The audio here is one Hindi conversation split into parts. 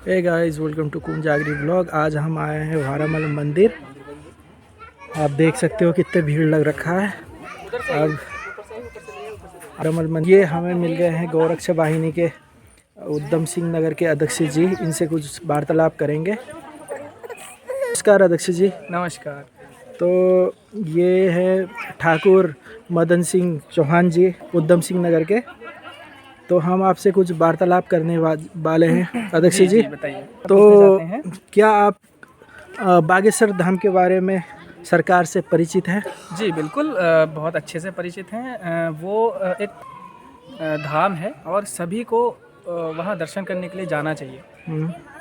Hey guys, welcome to Kunjagari blog. आज हम आए हैं वारामल मंदिर। आप देख सकते हो कितने भीड़ लग रखा है। अब वारामल मंदिर ये हमें मिल गए हैं गौरक्ष वाहिनी के उद्यम सिंह नगर के अध्यक्ष जी। इनसे कुछ वार्तालाप करेंगे। नमस्कार अध्यक्ष जी। नमस्कार। तो ये है ठाकुर मदन सिंह चौहान जी, उद्यम सिंह नगर के। तो हम आपसे कुछ वार्तालाप करने वाले हैं अध्यक्ष जी। बताइए। तो पूछना चाहते हैं? क्या आप बागेश्वर धाम के बारे में सरकार से परिचित हैं? जी बिल्कुल, बहुत अच्छे से परिचित हैं। वो एक धाम है और सभी को वहाँ दर्शन करने के लिए जाना चाहिए।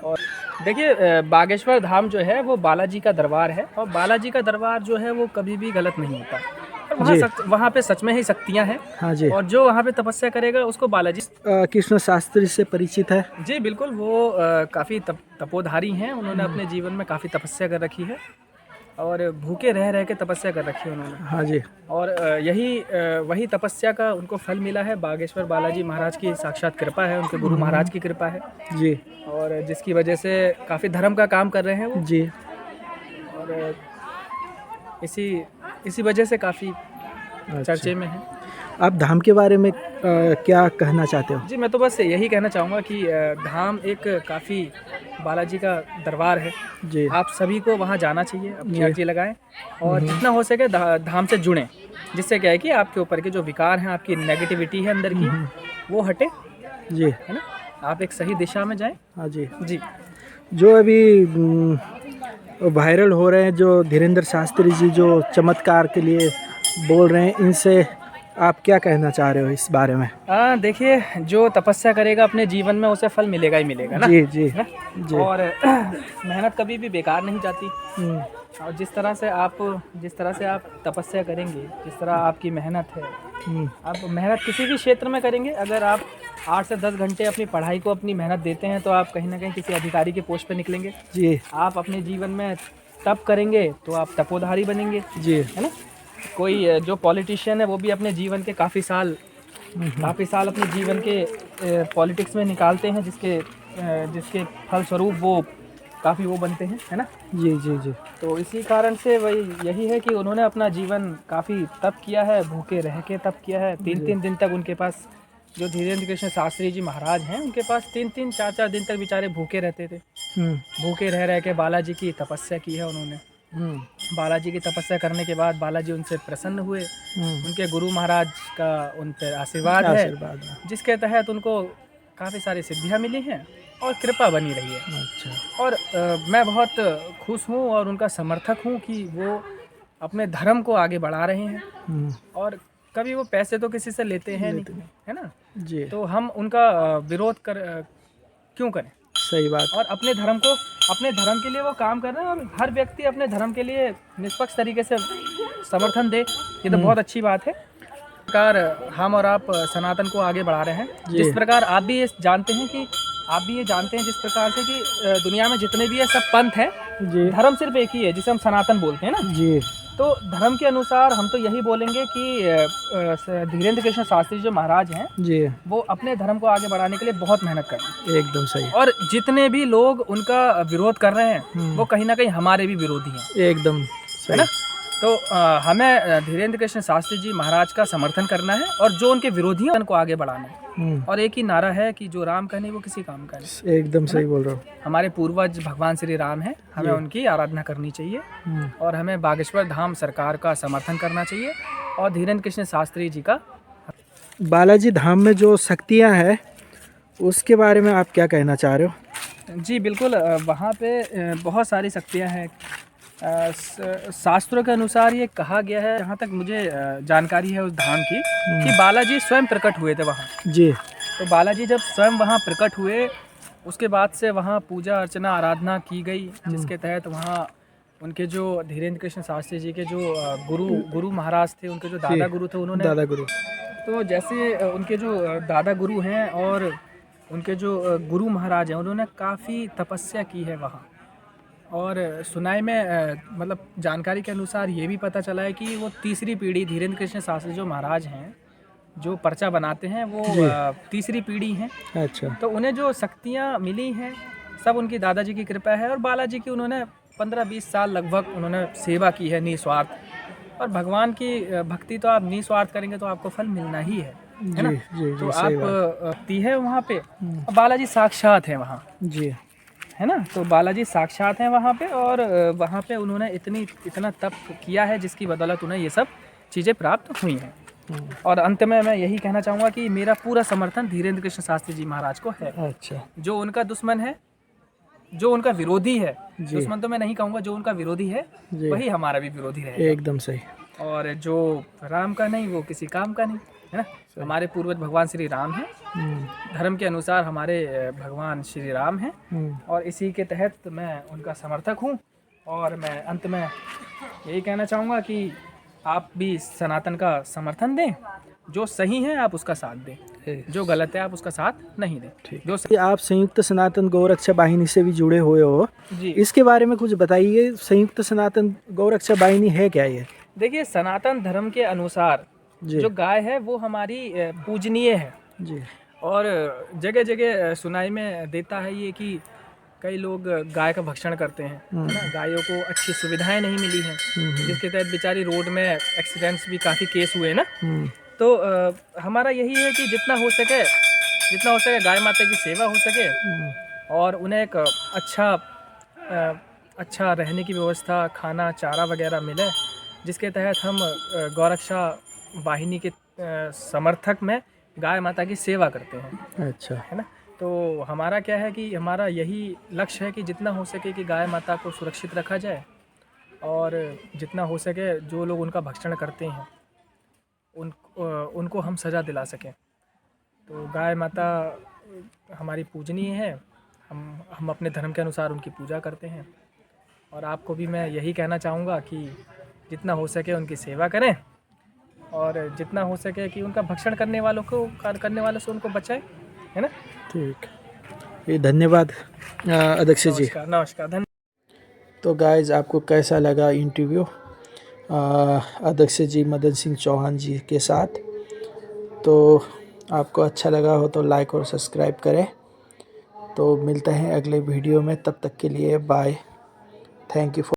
और देखिए, बागेश्वर धाम जो है वो बालाजी का दरबार है, और बालाजी का दरबार जो है वो कभी भी गलत नहीं होता। और वहाँ पे सच में ही शक्तियाँ हैं। हाँ जी। और जो वहाँ पे तपस्या करेगा उसको बालाजी। कृष्ण शास्त्री से परिचित है? जी बिल्कुल, वो काफ़ी तपोधारी हैं। उन्होंने अपने जीवन में काफ़ी तपस्या कर रखी है और भूखे रह रह के तपस्या कर रखी है उन्होंने। हाँ जी। और वही तपस्या का उनको फल मिला है। बागेश्वर बालाजी महाराज की साक्षात कृपा है, उनके गुरु महाराज की कृपा है जी। और जिसकी वजह से काफ़ी धर्म का काम कर रहे हैं वो। जी। और इसी वजह से काफ़ी चर्चे में है। आप धाम के बारे में क्या कहना चाहते हो? जी मैं तो बस यही कहना चाहूँगा कि धाम एक काफ़ी बालाजी का दरबार है जी। आप सभी को वहाँ जाना चाहिए, अपनी अर्जी लगाएं और जितना हो सके धाम से जुड़ें, जिससे क्या है कि आपके ऊपर के जो विकार हैं, आपकी नेगेटिविटी है अंदर की, वो हटे। जी। है ना, आप एक सही दिशा में जाएं। हाँ जी। जी। जो अभी वायरल हो रहे हैं, जो धीरेन्द्र शास्त्री जी जो चमत्कार के लिए बोल रहे हैं, इनसे आप क्या कहना चाह रहे हो इस बारे में? देखिए, जो तपस्या करेगा अपने जीवन में उसे फल मिलेगा ही मिलेगा ना। जी जी जी। और मेहनत कभी भी बेकार नहीं जाती। और जिस तरह से आप तपस्या करेंगे, जिस तरह आपकी मेहनत है, आप मेहनत किसी भी क्षेत्र में करेंगे, अगर आप 8 से 10 घंटे अपनी पढ़ाई को अपनी मेहनत देते हैं तो आप कहीं ना कहीं किसी अधिकारी के पोस्ट पे निकलेंगे। जी। आप अपने जीवन में तप करेंगे तो आप तपोधारी बनेंगे। जी। है ना। कोई जो पॉलिटिशियन है वो भी अपने जीवन के काफ़ी साल अपने जीवन के पॉलिटिक्स में निकालते हैं, जिसके फलस्वरूप वो काफ़ी वो बनते हैं। है ना। जी जी जी। तो इसी कारण से यही है कि उन्होंने अपना जीवन काफ़ी तप किया है, भूखे रह के तप किया है। 3-3 दिन तक उनके पास, जो धीरेन्द्र कृष्ण शास्त्री जी महाराज हैं, उनके पास 3-3 4-4 दिन तक बेचारे भूखे रहते थे। भूखे रह रह के बालाजी की तपस्या की है उन्होंने। बालाजी की तपस्या करने के बाद बालाजी उनसे प्रसन्न हुए। उनके गुरु महाराज का उन पर आशीर्वाद है, जिसके तहत उनको काफ़ी सारी सिद्धियाँ मिली हैं और कृपा बनी रही है। अच्छा। और मैं बहुत खुश हूँ और उनका समर्थक हूँ कि वो अपने धर्म को आगे बढ़ा रहे हैं। और कभी वो पैसे तो किसी से लेते हैं नहीं, है ना जी। तो हम उनका विरोध क्यों करें? सही बात। और अपने धर्म के लिए वो काम कर रहे हैं, और हर व्यक्ति अपने धर्म के लिए निष्पक्ष तरीके से समर्थन दे, ये तो बहुत अच्छी बात है। प्रकार हम और आप सनातन को आगे बढ़ा रहे हैं, जिस प्रकार आप भी ये जानते हैं जिस प्रकार से कि दुनिया में जितने भी ये सब पंथ हैं, धर्म सिर्फ एक ही है जिसे हम सनातन बोलते हैं ना जी। तो धर्म के अनुसार हम तो यही बोलेंगे कि धीरेन्द्र कृष्ण शास्त्री जो महाराज हैं जी, वो अपने धर्म को आगे बढ़ाने के लिए बहुत मेहनत कर रहे हैं। एकदम सही। और जितने भी लोग उनका विरोध कर रहे हैं वो कहीं ना कहीं हमारे भी विरोधी हैं। एकदम सही। है ना। तो हमें धीरेन्द्र कृष्ण शास्त्री जी महाराज का समर्थन करना है और जो उनके विरोधी हैं उनको आगे बढ़ाना है। और एक ही नारा है कि जो राम का नहीं वो किसी काम का नहीं। एकदम सही बोल रहा हूँ। हमारे पूर्वज भगवान श्री राम हैं, हमें उनकी आराधना करनी चाहिए और हमें बागेश्वर धाम सरकार का समर्थन करना चाहिए और धीरेन्द्र कृष्ण शास्त्री जी का। बालाजी धाम में जो शक्तियाँ हैं उसके बारे में आप क्या कहना चाह रहे हो? जी बिल्कुल, वहाँ पे बहुत सारी शक्तियाँ हैं। शास्त्रों के अनुसार ये कहा गया है, जहाँ तक मुझे जानकारी है उस धाम की, कि बालाजी स्वयं प्रकट हुए थे वहाँ जी। तो बालाजी जब स्वयं वहाँ प्रकट हुए, उसके बाद से वहाँ पूजा अर्चना आराधना की गई, जिसके तहत वहाँ उनके जो धीरेन्द्र कृष्ण शास्त्री जी के जो गुरु महाराज थे, उनके जो दादा गुरु थे, उन्होंने तो जैसे उनके जो दादा गुरु हैं और उनके जो गुरु महाराज हैं, उन्होंने काफ़ी तपस्या की है वहाँ। और सुनाई में मतलब जानकारी के अनुसार ये भी पता चला है कि वो तीसरी पीढ़ी धीरेन्द्र कृष्ण शास्त्री जो महाराज हैं, जो पर्चा बनाते हैं, वो तीसरी पीढ़ी हैं। अच्छा। तो उन्हें जो शक्तियाँ मिली हैं, सब उनकी दादाजी की कृपा है। और बालाजी की उन्होंने 15-20 साल लगभग उन्होंने सेवा की है निस्वार्थ। और भगवान की भक्ति तो आप निस्वार्थ करेंगे तो आपको फल मिलना ही है ना। जी जी तो जी, सही आप बात। भक्ति है वहाँ पे, और बालाजी साक्षात है वहाँ, जी है ना। तो बालाजी साक्षात हैं वहाँ पे, और वहाँ पे उन्होंने इतना तप किया है जिसकी बदौलत उन्हें ये सब चीज़ें प्राप्त हुई हैं। और अंत में मैं यही कहना चाहूँगा कि मेरा पूरा समर्थन धीरेन्द्र कृष्ण शास्त्री जी महाराज को है। अच्छा जो उनका दुश्मन है, जो उनका विरोधी है, जी दुश्मन तो मैं नहीं कहूँगा, जो उनका विरोधी है जी, वही हमारा भी विरोधी रहेगा। एकदम सही। और जो राम का नहीं वो किसी काम का नहीं, है ना। हमारे पूर्वज भगवान श्री राम हैं, धर्म के अनुसार हमारे भगवान श्री राम हैं, और इसी के तहत मैं उनका समर्थक हूँ। और मैं अंत में यही कहना चाहूँगा कि आप भी सनातन का समर्थन दें, जो सही है आप उसका साथ दें, जो गलत है आप उसका साथ नहीं दें। जो कि आप संयुक्त सनातन गौरक्षा वाहिनी से भी जुड़े हुए हो जी, इसके बारे में कुछ बताइए। संयुक्त सनातन गौरक्षा वाहिनी है क्या ये? देखिए, सनातन धर्म के अनुसार जी जो गाय है वो हमारी पूजनीय है। जी और जगह जगह सुनाई में देता है ये कि कई लोग गाय का भक्षण करते हैं, है ना। गायों को अच्छी सुविधाएं नहीं मिली हैं, जिसके तहत बेचारी रोड में एक्सीडेंट्स भी काफ़ी केस हुए ना। तो हमारा यही है कि जितना हो सके गाय माता की सेवा हो सके, और उन्हें एक अच्छा रहने की व्यवस्था, खाना चारा वगैरह मिले, जिसके तहत हम गौरक्षा वाहिनी के समर्थक में गाय माता की सेवा करते हैं, अच्छा है ना। तो हमारा क्या है कि हमारा यही लक्ष्य है कि जितना हो सके कि गाय माता को सुरक्षित रखा जाए, और जितना हो सके जो लोग उनका भक्षण करते हैं उनको हम सज़ा दिला सकें। तो गाय माता हमारी पूजनीय है, हम अपने धर्म के अनुसार उनकी पूजा करते हैं। और आपको भी मैं यही कहना चाहूँगा कि जितना हो सके उनकी सेवा करें, और जितना हो सके कि उनका भक्षण करने वालों से उनको बचाएं, है ना। ठीक, ये धन्यवाद अध्यक्ष जी। नमस्कार, नमस्कार, धन्यवाद। तो गाइज आपको कैसा लगा इंटरव्यू अध्यक्ष जी मदन सिंह चौहान जी के साथ? तो आपको अच्छा लगा हो तो लाइक और सब्सक्राइब करें। तो मिलते हैं अगले वीडियो में, तब तक के लिए बाय। Thank you for